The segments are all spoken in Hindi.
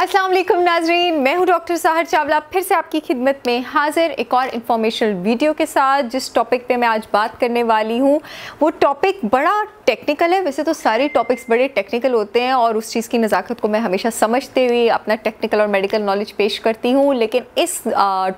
अस्सलाम वालेकुम नाजरीन, मैं हूं डॉक्टर सहर चावला फिर से आपकी खिदमत में हाजिर एक और इन्फॉर्मेशनल वीडियो के साथ। जिस टॉपिक पे मैं आज बात करने वाली हूं वो टॉपिक बड़ा टेक्निकल है। वैसे तो सारे टॉपिक्स बड़े टेक्निकल होते हैं और उस चीज़ की नज़ाकत को मैं हमेशा समझते हुए अपना टेक्निकल और मेडिकल नॉलेज पेश करती हूँ, लेकिन इस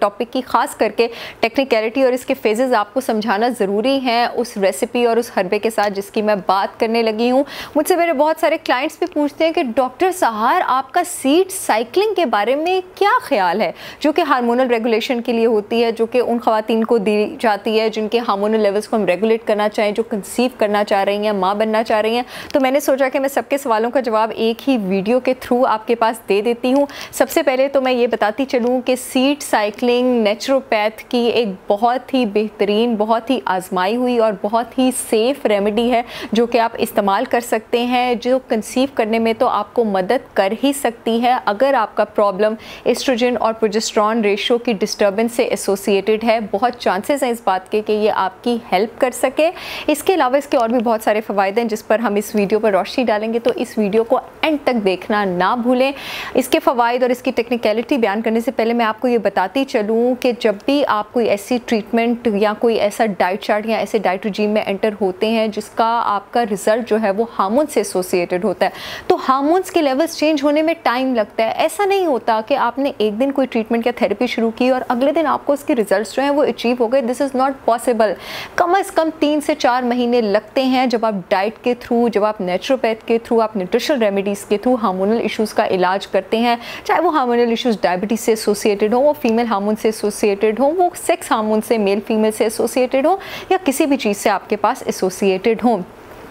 टॉपिक की ख़ास करके टेक्निकलिटी और इसके फेजेस आपको समझाना ज़रूरी है उस रेसिपी और उस हरबे के साथ जिसकी मैं बात करने लगी हूँ। मुझसे मेरे बहुत सारे क्लाइंट्स भी पूछते हैं कि डॉक्टर सहर आपका सीड साइकिलिंग के बारे में क्या ख्याल है, जो कि हार्मोनल रेगुलेशन के लिए होती है, जो कि उन ख़वातीन को दी जाती है जिनके हार्मोनल लेवल्स को हम रेगुलेट करना चाहें, जो कंसीव करना चाह रही हैं, माँ बनना चाह रही हैं। तो मैंने सोचा कि मैं सबके सवालों का जवाब एक ही वीडियो के थ्रू आपके पास दे देती हूँ। सबसे पहले तो मैं ये बताती चलूँ कि सीड साइकिलिंग नेचुरोपैथ की एक बहुत ही बेहतरीन, बहुत ही आजमाई हुई और बहुत ही सेफ रेमेडी है जो कि आप इस्तेमाल कर सकते हैं, जो कंसीव करने में तो आपको मदद कर ही सकती है अगर आपका प्रॉब्लम एस्ट्रोजन और प्रोजेस्टेरॉन रेशो की डिस्टर्बेंस से एसोसिएटेड है। बहुत चांसेस हैं इस बात के कि ये आपकी हेल्प कर सके। इसके अलावा इसके और भी बहुत सारे फ़वाइद हैं जिस पर हम इस वीडियो पर रोशनी डालेंगे, तो इस वीडियो को एंड तक देखना ना भूलें। इसके फ़वाइद और इसकी टेक्निकलिटी बयान करने से पहले मैं आपको ये बताती चलूँ कि जब भी आप कोई ऐसी ट्रीटमेंट या कोई ऐसा डाइट चार्ट या ऐसे डाइट रिजीम में एंटर होते हैं जिसका आपका रिज़ल्ट जो है वो हार्मोन से एसोसिएटेड होता है, तो हार्मोन्स के लेवल्स चेंज होने में टाइम लगता है। ऐसा नहीं होता कि आपने एक दिन कोई ट्रीटमेंट या थेरेपी शुरू की और अगले दिन आपको उसके रिजल्ट्स जो हैं वो अचीव हो गए। This is not possible. कम से कम 3 से 4 महीने लगते हैं जब आप डाइट के थ्रू, जब आप नेचुरोपैथ के थ्रू, आप न्यूट्रिशनल रेमेडीज़ के थ्रू हार्मोनल इश्यूज़ का इलाज करते हैं। चाहे वो हार्मोनल इश्यूज़ डायबिटीज़ से एसोसिएटेड हो, वो फीमेल हार्मोन से एसोसिएटेड हो, वो सेक्स हार्मोन से मेल फीमेल से एसोसिएटेड हो, या किसी भी चीज़ से आपके पास एसोसिएटेड हो।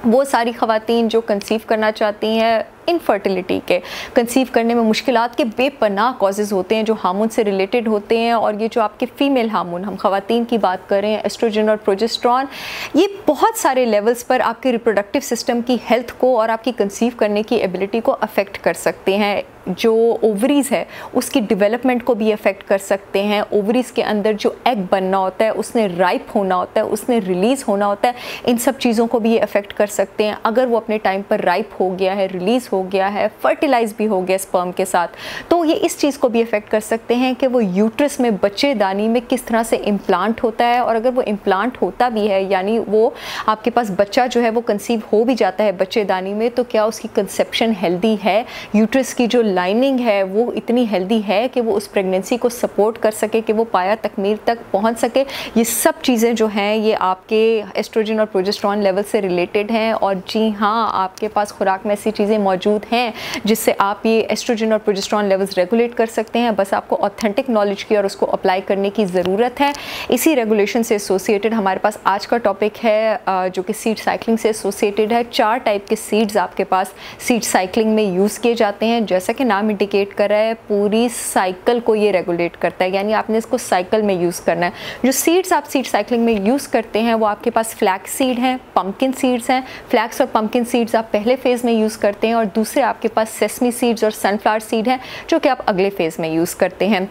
वो सारी ख़वातीन जो कंसीव करना चाहती हैं, इनफर्टिलिटी के कंसीव करने में मुश्किलात के बेपनाह कॉजेज़ होते हैं जो हार्मोन से रिलेटेड होते हैं, और ये जो आपके फ़ीमेल हार्मोन, हम ख़वातीन की बात करें, एस्ट्रोजन और प्रोजेस्टेरॉन, ये बहुत सारे लेवल्स पर आपके रिप्रोडक्टिव सिस्टम की हेल्थ को और आपकी कंसीव करने की एबिलिटी को अफेक्ट कर सकते हैं। जो ओवरीज़ है उसकी डेवलपमेंट को भी अफेक्ट कर सकते हैं। ओवरीज़ के अंदर जो एग बनना होता है, उसने राइप होना होता है, उसने रिलीज़ होना होता है, इन सब चीज़ों को भी ये अफेक्ट कर सकते हैं। अगर वो अपने टाइम पर राइप हो गया है, रिलीज़ हो गया है, फर्टिलाइज भी हो गया स्पर्म के साथ, तो ये इस चीज़ को भी अफेक्ट कर सकते हैं कि वो यूट्रस में, बच्चेदानी में किस तरह से इम्प्लांट होता है। और अगर वो इम्प्लांट होता भी है, यानी वो आपके पास बच्चा जो है वो कंसीव हो भी जाता है बच्चेदानी में, तो क्या उसकी कंसेप्शन हेल्दी है, यूट्रस की जो लाइनिंग है वो इतनी हेल्दी है कि वो उस प्रेगनेंसी को सपोर्ट कर सके, कि वो पाया तकमील तक पहुंच सके। ये सब चीज़ें जो हैं ये आपके एस्ट्रोजन और प्रोजेस्टेरॉन लेवल से रिलेटेड हैं। और जी हाँ, आपके पास खुराक में ऐसी चीज़ें मौजूद हैं जिससे आप ये एस्ट्रोजन और प्रोजेस्टेरॉन लेवल्स रेगुलेट कर सकते हैं। बस आपको ऑथेंटिक नॉलेज की और उसको अप्लाई करने की ज़रूरत है। इसी रेगुलेशन से एसोसिएटेड हमारे पास आज का टॉपिक है जो कि सीड साइकिलिंग से एसोसिएटेड है। 4 टाइप के सीड्स आपके पास सीड साइकिलिंग में यूज़ किए जाते हैं। जैसा कि नाम इंडिकेट कर रहा है, पूरी साइकिल को ये रेगुलेट करता है, यानी आपने इसको साइकिल में यूज़ करना है। जो सीड्स आप सीड साइकिलिंग में यूज़ करते हैं वो आपके पास फ्लैक्स सीड हैं, पम्पकिन सीड्स हैं। फ्लैक्स और पम्पकिन सीड्स आप पहले फेज़ में यूज़ करते हैं, और दूसरे आपके पास सेसमी सीड्स और सनफ्लावर सीड हैं जो कि आप अगले फेज़ में यूज़ करते हैं।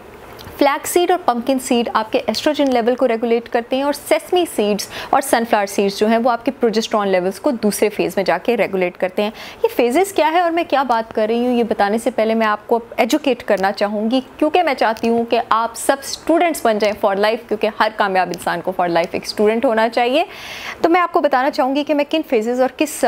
फ्लैक्स सीड और पम्पकिन सीड आपके एस्ट्रोजन लेवल को रेगुलेट करते हैं, और सेसमी सीड्स और सनफ्लावर सीड्स जो हैं वो आपके प्रोजेस्टेरॉन लेवल्स को दूसरे फेज़ में जाके रेगुलेट करते हैं। ये फेजेस क्या है और मैं क्या बात कर रही हूँ ये बताने से पहले मैं आपको एजुकेट करना चाहूँगी, क्योंकि मैं चाहती हूँ कि आप सब स्टूडेंट्स बन जाएँ फॉर लाइफ, क्योंकि हर कामयाब इंसान को फॉर लाइफ एक स्टूडेंट होना चाहिए। तो मैं आपको बताना चाहूँगी कि मैं किन फेजेस और किस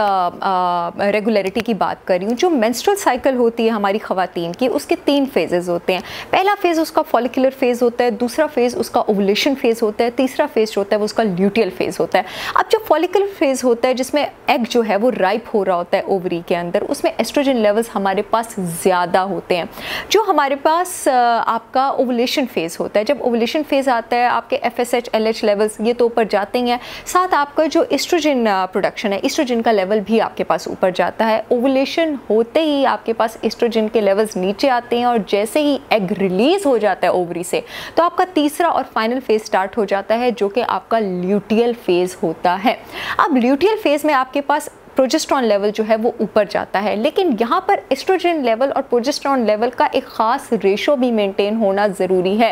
रेगुलरिटी की बात कर रही हूँ। जो मेंस्ट्रुअल साइकिल होती है हमारी ख़वातीन की, उसके 3 फेजेस होते हैं। पहला फेज़ उसका फॉलिकुलर फेज़ होता है, दूसरा फेज़ उसका ओवुलेशन फेज़ होता है, तीसरा फेज़ जो होता है वो उसका ल्यूटियल फेज़ होता है। अब जो फॉलिकुलर फेज़ होता है जिसमें एग जो है वो राइप हो रहा होता है ओवरी के अंदर, उसमें एस्ट्रोजन लेवल्स हमारे पास ज़्यादा होते हैं। जो हमारे पास आपका ओवुलेशन फेज़ होता है, जब ओवुलेशन फेज़ आता है आपके FSH LH लेवल्स ये तो ऊपर जाते ही हैं, साथ आपका जो एस्ट्रोजन प्रोडक्शन है, एस्ट्रोजन का लेवल भी आपके पास ऊपर जाता है। ओवुलेशन होते ही आपके पास एस्ट्रोजन के लेवल्स नीचे आते हैं, और जैसे ही एग रिलीज़ हो जाता है ओवरी से, तो आपका तीसरा और फाइनल फेज स्टार्ट हो जाता है जो कि आपका ल्यूटियल फेज होता है। अब ल्यूटियल फेज में आपके पास प्रोजेस्टेरॉन लेवल जो है वो ऊपर जाता है। लेकिन यहाँ पर एस्ट्रोजन लेवल और प्रोजेस्टेरॉन लेवल का एक ख़ास रेशो भी मेंटेन होना ज़रूरी है।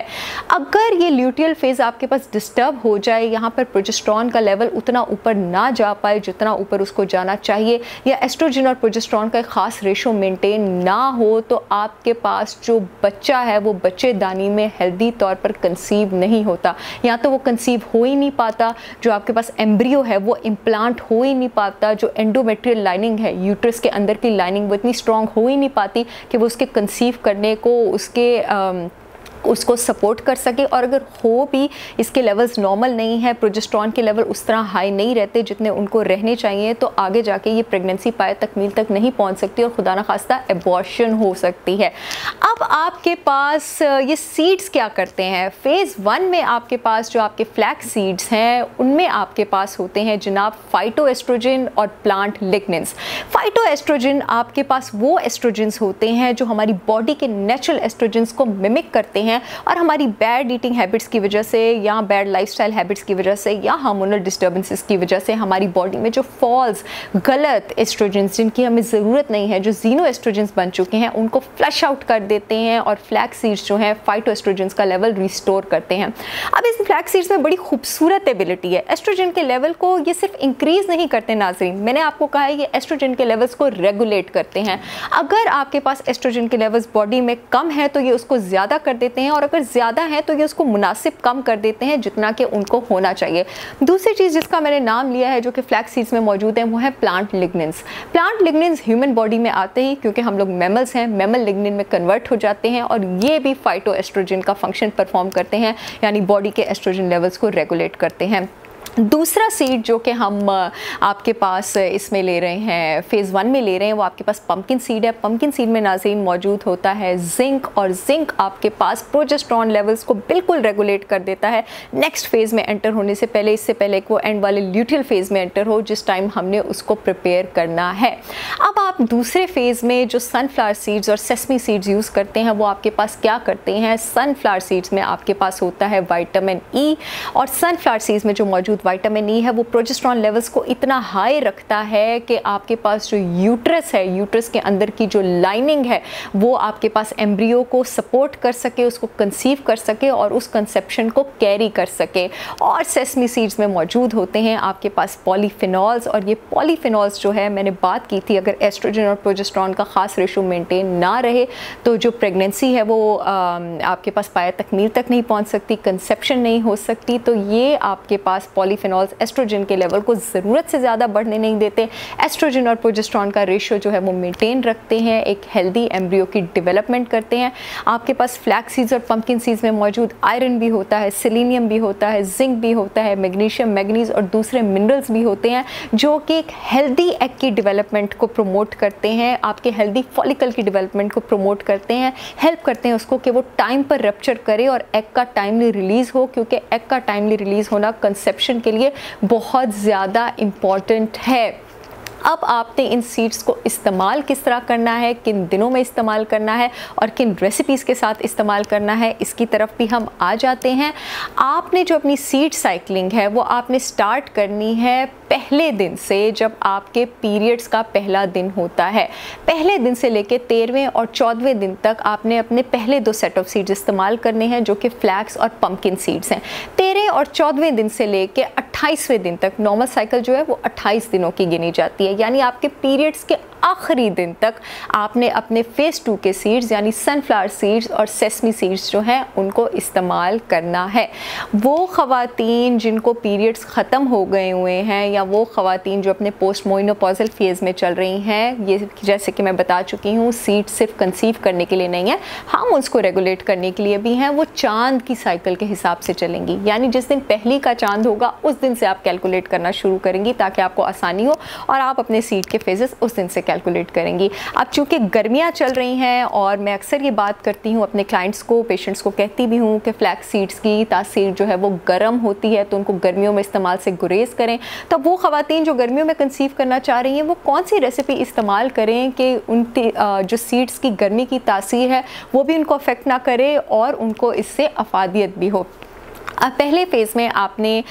अगर ये ल्यूटियल फेज़ आपके पास डिस्टर्ब हो जाए, यहाँ पर प्रोजेस्टेरॉन का लेवल उतना ऊपर ना जा पाए जितना ऊपर उसको जाना चाहिए, या एस्ट्रोजन और प्रोजेस्टेरॉन का एक ख़ास रेशो मेंटेन ना हो, तो आपके पास जो बच्चा है वो बच्चेदानी में हेल्दी तौर पर कंसीव नहीं होता, या तो वो कंसीव हो ही नहीं पाता, जो आपके पास एम्ब्रियो है वो इम्प्लांट हो ही नहीं पाता, जो एंडोमेट्रियल लाइनिंग है यूट्रस के अंदर की लाइनिंग वो इतनी स्ट्रॉन्ग हो ही नहीं पाती कि वो उसके कंसीव करने को उसको सपोर्ट कर सके। और अगर हो भी, इसके लेवल्स नॉर्मल नहीं है, प्रोजेस्टेरॉन के लेवल उस तरह हाई नहीं रहते जितने उनको रहने चाहिए, तो आगे जाके ये प्रेगनेंसी पाए तकमील तक नहीं पहुंच सकती और खुदा न खास्ता एबॉर्शन हो सकती है। अब आपके पास ये सीड्स क्या करते हैं? फेज़ 1 में आपके पास जो आपके फ्लैक्स सीड्स हैं उनमें आपके पास होते हैं जनाब फाइटोएस्ट्रोजन और प्लांट लिग्नेंस। फाइटोएस्ट्रोजन आपके पास वो एस्ट्रोजन्स होते हैं जो हमारी बॉडी के नेचुरल एस्ट्रोजन्स को मिमिक करते हैं, और हमारी बैड ईटिंग हैबिट्स की वजह से या बैड लाइफस्टाइल हैबिट्स की वजह से या हार्मोनल डिस्टर्बेंसेस की वजह से हमारी बॉडी में जो फॉल्स गलत एस्ट्रोजन्स जिनकी हमें ज़रूरत नहीं है, जो जीनो एस्ट्रोजन्स बन चुके हैं, उनको फ्लश आउट कर देते हैं और फ्लैक्स सीड्स जो हैं फाइटोएस्ट्रोजन्स का लेवल रिस्टोर करते हैं। अब इस फ्लैक्स सीड्स में बड़ी खूबसूरत एबिलिटी है। एस्ट्रोजन के लेवल को ये सिर्फ इंक्रीज़ नहीं करते नाज़रीन, मैंने आपको कहा है ये एस्ट्रोजन के लेवल्स को रेगुलेट करते हैं। अगर आपके पास एस्ट्रोजन के लेवल्स बॉडी में कम है तो ये उसको ज़्यादा कर देते हैं, और अगर ज़्यादा है तो ये उसको मुनासिब कम कर देते हैं जितना कि उनको होना चाहिए। दूसरी चीज़ जिसका मैंने नाम लिया है जो कि फ्लैक्स सीड्स में मौजूद है वो है प्लांट लिग्नेंस। प्लांट लिग्नेंस ह्यूमन बॉडी में आते ही, क्योंकि हम लोग मैमल्स हैं, मैमल लिग्निन में कन्वर्ट हो जाते हैं और ये भी फाइटोएस्ट्रोजन का फंक्शन परफॉर्म करते हैं, यानी बॉडी के एस्ट्रोजन लेवल्स को रेगुलेट करते हैं। दूसरा सीड जो कि हम आपके पास इसमें ले रहे हैं, फेज़ 1 में ले रहे हैं, वो आपके पास पंपकिन सीड है। पंपकिन सीड में नाज़रीन मौजूद होता है जिंक, और जिंक आपके पास प्रोजेस्टेरॉन लेवल्स को बिल्कुल रेगुलेट कर देता है नेक्स्ट फेज़ में एंटर होने से पहले, इससे पहले कि वो एंड वाले ल्यूटियल फेज़ में एंटर हो जिस टाइम हमने उसको प्रिपेयर करना है। अब आप दूसरे फेज़ में जो सनफ्लावर सीड्स और सेसमी सीड्स यूज़ करते हैं वो आपके पास क्या करते हैं? सनफ्लावर सीड्स में आपके पास होता है विटामिन ई, और सनफ्लावर सीड्स में जो मौजूद विटामिन ई है वो प्रोजेस्टेरॉन लेवल्स को इतना हाई रखता है कि आपके पास जो यूट्रस है, यूट्रस के अंदर की जो लाइनिंग है वो आपके पास एम्ब्रियो को सपोर्ट कर सके, उसको कंसीव कर सके और उस कंसेप्शन को कैरी कर सके। और सेसमी सीड्स में मौजूद होते हैं आपके पास पॉलीफिनॉल्स, और ये पॉलीफिनॉल्स जो है मैंने बात की थी, अगर एस्ट्रोजन और प्रोजेस्टेरॉन का ख़ास रेशो मेंटेन ना रहे तो जो प्रेगनेंसी है वो आपके पास पाया तकमील तक नहीं पहुंच सकती, कंसेप्शन नहीं हो सकती। तो ये आपके पास पॉलीफिनॉल्स एस्ट्रोजन के लेवल को ज़रूरत से ज़्यादा बढ़ने नहीं देते, एस्ट्रोजन और प्रोजेस्टेरॉन का रेशो जो है वो मेंटेन रखते हैं, एक हेल्दी एम्ब्रियो की डेवलपमेंट करते हैं। आपके पास फ्लैक्स सीड्स और पंपकिन सीड्स में मौजूद आयरन भी होता है, सेलेनियम भी होता है, जिंक भी होता है, मैग्नीशियम, मैग्नीज और दूसरे मिनरल्स भी होते हैं जो कि एक हेल्दी एग की डेवलपमेंट को प्रमोट करते हैं, आपके हेल्दी फॉलिकल की डेवलपमेंट को प्रमोट करते हैं, हेल्प करते हैं उसको कि वो टाइम पर रप्चर करे और एग का टाइमली रिलीज़ हो, क्योंकि एग का टाइमली रिलीज़ होना कंसेप्शन के लिए बहुत ज़्यादा इम्पॉर्टेंट है। अब आपने इन सीड्स को इस्तेमाल किस तरह करना है, किन दिनों में इस्तेमाल करना है और किन रेसिपीज़ के साथ इस्तेमाल करना है, इसकी तरफ भी हम आ जाते हैं। आपने जो अपनी सीड साइकिलिंग है वो आपने स्टार्ट करनी है पहले दिन से, जब आपके पीरियड्स का पहला दिन होता है। पहले दिन से लेके 13वें और 14वें दिन तक आपने अपने पहले 2 सेट ऑफ सीड्स इस्तेमाल करने हैं जो कि फ्लैक्स और पंपकिन सीड्स हैं। 13 और 14वें दिन से लेके 28वें दिन तक नॉर्मल साइकिल जो है वो 28 दिनों की गिनी जाती है, यानी आपके पीरियड्स के आखिरी दिन तक आपने अपने फेज़ 2 के सीड्स यानी सनफ्लावर सीड्स और सेसमी सीड्स जो हैं उनको इस्तेमाल करना है। वो ख़वातीन जिनको पीरियड्स ख़त्म हो गए हुए हैं या वो ख़वातीन जो अपने पोस्ट मोइनोपॉज़ल फेज़ में चल रही हैं, ये जैसे कि मैं बता चुकी हूँ सीड्स सिर्फ कंसीव करने के लिए नहीं है, हम उसको रेगुलेट करने के लिए भी हैं। वो चांद की साइकिल के हिसाब से चलेंगी, यानी जिस दिन पहली का चांद होगा उस दिन से आप कैलकुलेट करना शुरू करेंगी ताकि आपको आसानी हो और आप अपने सीड के फेजेस उस दिन से कैलकुलेट करेंगी। अब चूँकि गर्मियाँ चल रही हैं और मैं अक्सर ये बात करती हूँ अपने क्लाइंट्स को, पेशेंट्स को कहती भी हूँ कि फ्लैक्स सीड्स की तासीर जो है वो गर्म होती है, तो उनको गर्मियों में इस्तेमाल से गुरेज करें। तो वो ख़वातीन जो गर्मियों में कंसीव करना चाह रही हैं वो कौन सी रेसिपी इस्तेमाल करें कि उनकी जो सीड्स की गर्मी की तासीर है वो भी उनको अफेक्ट ना करे और उनको इससे अफादियत भी हो। पहले फेज़ में आपने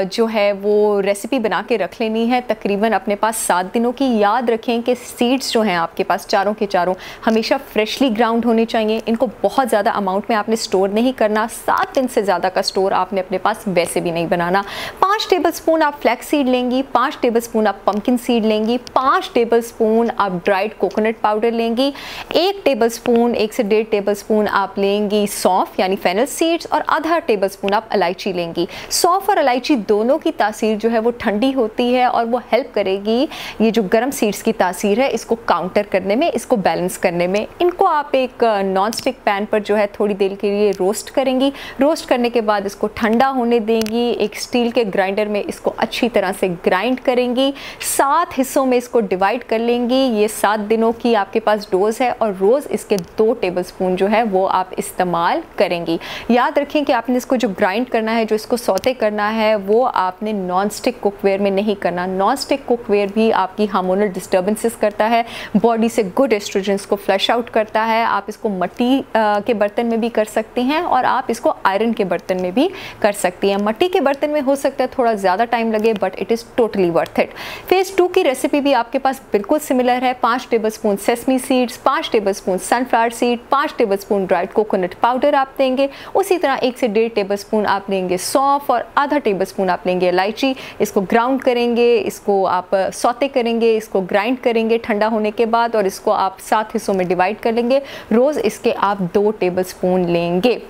जो है वो रेसिपी बना के रख लेनी है तकरीबन अपने पास 7 दिनों की। याद रखें कि सीड्स जो हैं आपके पास चारों के चारों हमेशा फ्रेशली ग्राउंड होने चाहिए। इनको बहुत ज़्यादा अमाउंट में आपने स्टोर नहीं करना। 7 दिन से ज़्यादा का स्टोर आपने अपने पास वैसे भी नहीं बनाना। 5 टेबलस्पून आप फ्लैक्स सीड लेंगी, 5 टेबलस्पून आप पम्पकिन सीड लेंगी, 5 टेबलस्पून आप ड्राइड कोकोनट पाउडर लेंगी, 1 टेबलस्पून 1 से 1.5 टेबलस्पून आप लेंगी सौंफ यानी फेनल सीड्स और आधा टेबलस्पून आप इलायची लेंगी। सौंफ और इलायची दोनों की तासीर जो है वो ठंडी होती है और वो हेल्प करेगी ये जो गर्म सीड्स की तासीर है इसको काउंटर करने में, इसको बैलेंस करने में। इनको आप एक नॉन स्टिक पैन पर जो है थोड़ी देर के लिए रोस्ट करेंगी। रोस्ट करने के बाद इसको ठंडा होने देंगी। एक स्टील के ग्राइंडर में इसको अच्छी तरह से ग्राइंड करेंगी। 7 हिस्सों में इसको डिवाइड कर लेंगी। ये 7 दिनों की आपके पास डोज है और रोज़ इसके 2 टेबलस्पून जो है वो आप इस्तेमाल करेंगी। याद रखें कि आपने इसको जो ग्राइंड करना है, जो इसको सौते करना है, वो आपने नॉन स्टिक कुकवेयर में नहीं करना। नॉन स्टिक कुकवेयर भी आपकी हार्मोनल डिस्टर्बेंसेस करता है, बॉडी से गुड एस्ट्रोजन्स को फ्लश आउट करता है। आप इसको मिट्टी के बर्तन में भी कर सकती हैं और आप इसको आयरन के बर्तन में भी कर सकती हैं। मिट्टी के बर्तन में हो सकता है थोड़ा ज़्यादा टाइम लगे but it is totally worth it. Phase 2 की रेसिपी भी आपके पास बिल्कुल सिमिलर है। 5 tablespoon sesame seeds, 5 tablespoon sunflower seed, 5 tablespoon dried coconut powder आप देंगे। उसी तरह 1 से 1.5 टेबलस्पून आप लेंगे सौंफ और आधा टेबलस्पून आप लेंगे इलायची। इसको ग्राउंड करेंगे, इसको आप सौते करेंगे, इसको ग्राइंड करेंगे ठंडा होने के बाद और इसको आप 7 हिस्सों में डिवाइड कर लेंगे। रोज़ इसके आप 2 टेबलस्पून लेंगे।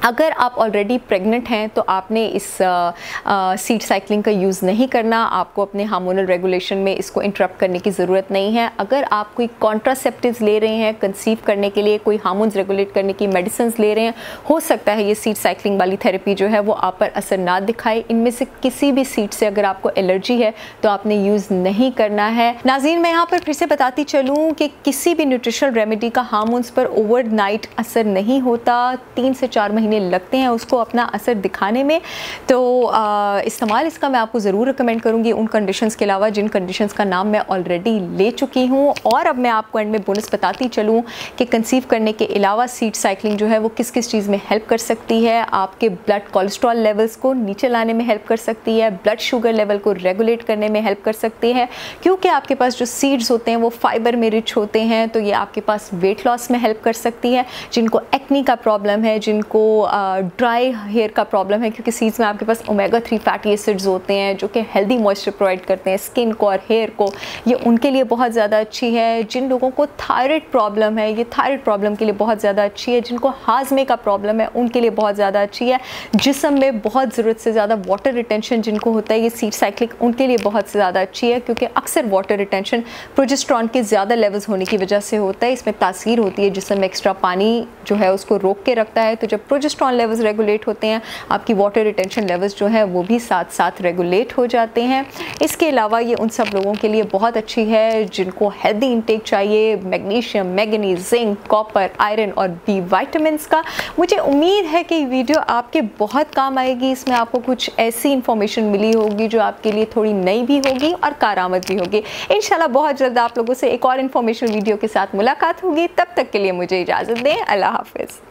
अगर आप ऑलरेडी प्रेग्नेंट हैं तो आपने इस सीड साइक्लिंग का यूज़ नहीं करना। आपको अपने हार्मोनल रेगुलेशन में इसको इंटरप्ट करने की ज़रूरत नहीं है। अगर आप कोई कॉन्ट्रासेप्टिव्स ले रहे हैं कंसीव करने के लिए, कोई हार्मोन्स रेगुलेट करने की मेडिसिन ले रहे हैं, हो सकता है ये सीड साइक्लिंग वाली थेरेपी जो है वो आप पर असर ना दिखाए। इनमें से किसी भी सीड से अगर आपको एलर्जी है तो आपने यूज़ नहीं करना है। नाज़रीन, मैं यहाँ पर फिर से बताती चलूँ कि किसी भी न्यूट्रिशनल रेमेडी का हार्मोन्स पर ओवरनाइट असर नहीं होता। 3 से 4 महीने लगते हैं उसको अपना असर दिखाने में। तो इस्तेमाल इसका मैं आपको ज़रूर रिकमेंड करूँगी उन कंडीशंस के अलावा जिन कंडीशंस का नाम मैं ऑलरेडी ले चुकी हूँ। और अब मैं आपको एंड में बोनस बताती चलूँ कि कंसीव करने के अलावा सीड साइक्लिंग जो है वो किस किस चीज़ में हेल्प कर सकती है। आपके ब्लड कोलेस्ट्रॉल लेवल्स को नीचे लाने में हेल्प कर सकती है, ब्लड शुगर लेवल को रेगुलेट करने में हेल्प कर सकती है, क्योंकि आपके पास जो सीड्स होते हैं वो फाइबर में रिच होते हैं। तो ये आपके पास वेट लॉस में हेल्प कर सकती है। जिनको एक्नी का प्रॉब्लम है, जिनको ड्राई हेयर का प्रॉब्लम है, क्योंकि सीड्स में आपके पास ओमेगा 3 फैटी एसिड्स होते हैं जो कि हेल्दी मॉइस्चर प्रोवाइड करते हैं स्किन को और हेयर को, ये उनके लिए बहुत ज़्यादा अच्छी है। जिन लोगों को थायराइड प्रॉब्लम है, ये थायराइड प्रॉब्लम के लिए बहुत ज़्यादा अच्छी है। जिनको हाजमे का प्रॉब्लम है उनके लिए बहुत ज़्यादा अच्छी है। जिस्म में बहुत ज़रूरत से ज़्यादा वाटर रिटेंशन जिनको होता है, ये सीड साइक्लिंग उनके लिए बहुत ज़्यादा अच्छी है, क्योंकि अक्सर वाटर रिटेंशन प्रोजेस्टेरॉन के ज़्यादा लेवल्स होने की वजह से होता है। इसमें तासीर होती है जिस्म में एक्स्ट्रा पानी जो है उसको रोक के रखता है। तो जब प्रोजेस्टेरॉन लेवल्स रेगुलेट होते हैं, आपकी वाटर रिटेंशन लेवल्स जो है वो भी साथ साथ रेगुलेट हो जाते हैं। इसके अलावा ये उन सब लोगों के लिए बहुत अच्छी है जिनको हेल्दी इंटेक चाहिए, magnesium, manganese, zinc, copper, iron और बी विटामिन्स का। मुझे उम्मीद है कि वीडियो आपके बहुत काम आएगी। इसमें आपको कुछ ऐसी इंफॉर्मेशन मिली होगी जो आपके लिए थोड़ी नई भी होगी और कारआमद भी होगी। इंशाल्लाह बहुत जल्द आप लोगों से एक और इन्फॉर्मेशन वीडियो के साथ मुलाकात होगी। तब तक के लिए मुझे इजाज़त दें। अल्लाह हाफिज़।